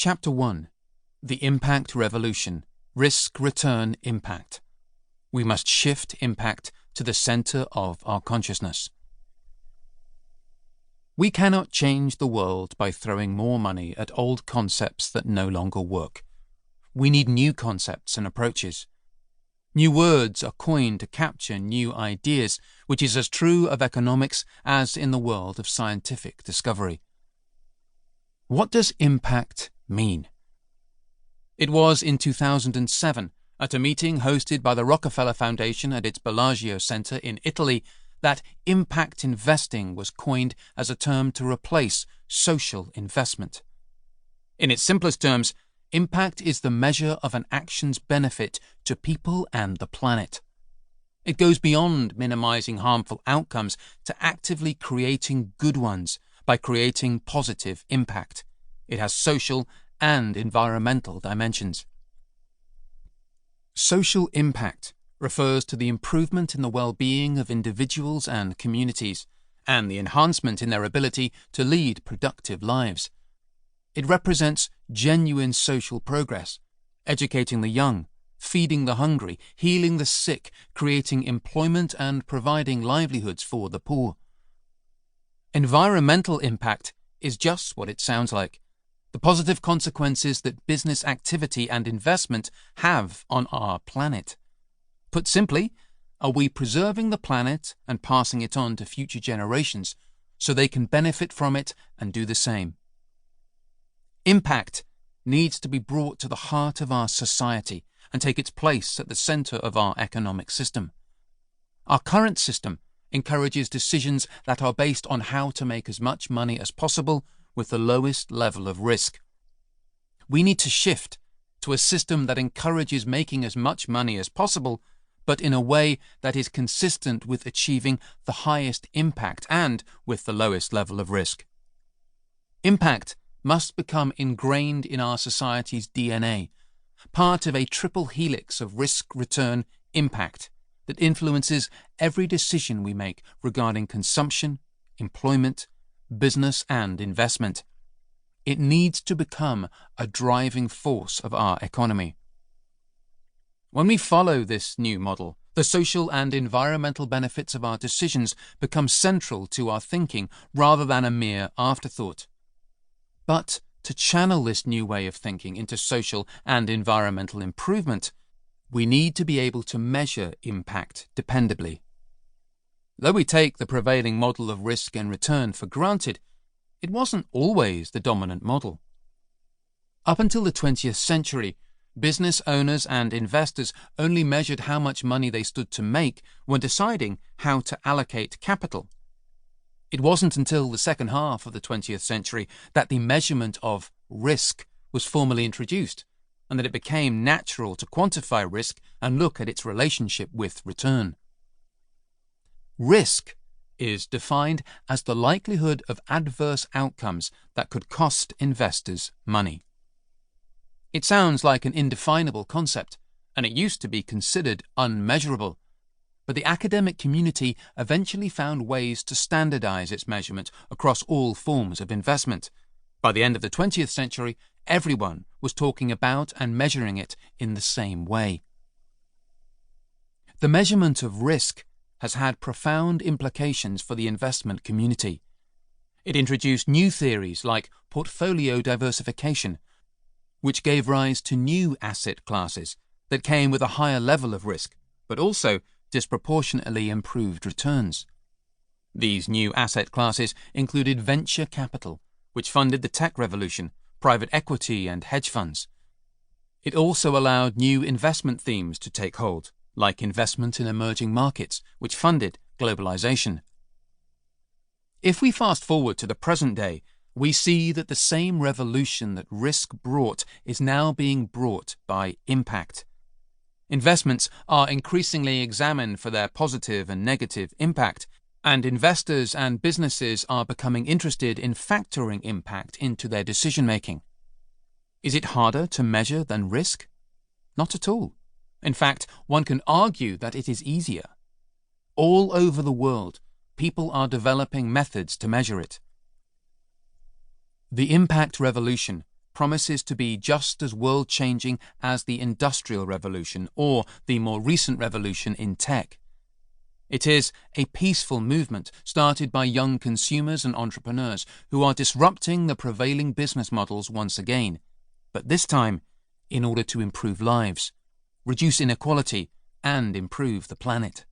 Chapter 1. The Impact Revolution. Risk-Return Impact. We must shift impact to the center of our consciousness. We cannot change the world by throwing more money at old concepts that no longer work. We need new concepts and approaches. New words are coined to capture new ideas, which is as true of economics as in the world of scientific discovery. What does impact mean? It was in 2007, at a meeting hosted by the Rockefeller Foundation at its Bellagio Center in Italy, that impact investing was coined as a term to replace social investment. In its simplest terms, impact is the measure of an action's benefit to people and the planet. It goes beyond minimizing harmful outcomes to actively creating good ones by creating positive impact. It has social and environmental dimensions. Social impact refers to the improvement in the well-being of individuals and communities, and the enhancement in their ability to lead productive lives. It represents genuine social progress, educating the young, feeding the hungry, healing the sick, creating employment and providing livelihoods for the poor. Environmental impact is just what it sounds like: the positive consequences that business activity and investment have on our planet. Put simply, are we preserving the planet and passing it on to future generations so they can benefit from it and do the same? Impact needs to be brought to the heart of our society and take its place at the center of our economic system. Our current system encourages decisions that are based on how to make as much money as possible with the lowest level of risk. We need to shift to a system that encourages making as much money as possible, but in a way that is consistent with achieving the highest impact and with the lowest level of risk. Impact must become ingrained in our society's DNA, part of a triple helix of risk-return impact that influences every decision we make regarding consumption, employment, business and investment. It needs to become a driving force of our economy. When we follow this new model, the social and environmental benefits of our decisions become central to our thinking rather than a mere afterthought. But to channel this new way of thinking into social and environmental improvement, we need to be able to measure impact dependably. Though we take the prevailing model of risk and return for granted, it wasn't always the dominant model. Up until the 20th century, business owners and investors only measured how much money they stood to make when deciding how to allocate capital. It wasn't until the second half of the 20th century that the measurement of risk was formally introduced, and that it became natural to quantify risk and look at its relationship with return. Risk is defined as the likelihood of adverse outcomes that could cost investors money. It sounds like an indefinable concept, and it used to be considered unmeasurable, but the academic community eventually found ways to standardize its measurement across all forms of investment. By the end of the 20th century, everyone was talking about and measuring it in the same way. The measurement of risk has had profound implications for the investment community. It introduced new theories like portfolio diversification, which gave rise to new asset classes that came with a higher level of risk, but also disproportionately improved returns. These new asset classes included venture capital, which funded the tech revolution, private equity and hedge funds. It also allowed new investment themes to take hold, like investment in emerging markets, which funded globalization. If we fast forward to the present day, we see that the same revolution that risk brought is now being brought by impact. Investments are increasingly examined for their positive and negative impact, and investors and businesses are becoming interested in factoring impact into their decision-making. Is it harder to measure than risk? Not at all. In fact, one can argue that it is easier. All over the world, people are developing methods to measure it. The impact revolution promises to be just as world-changing as the Industrial Revolution or the more recent revolution in tech. It is a peaceful movement started by young consumers and entrepreneurs who are disrupting the prevailing business models once again, but this time in order to improve lives, reduce inequality, and improve the planet.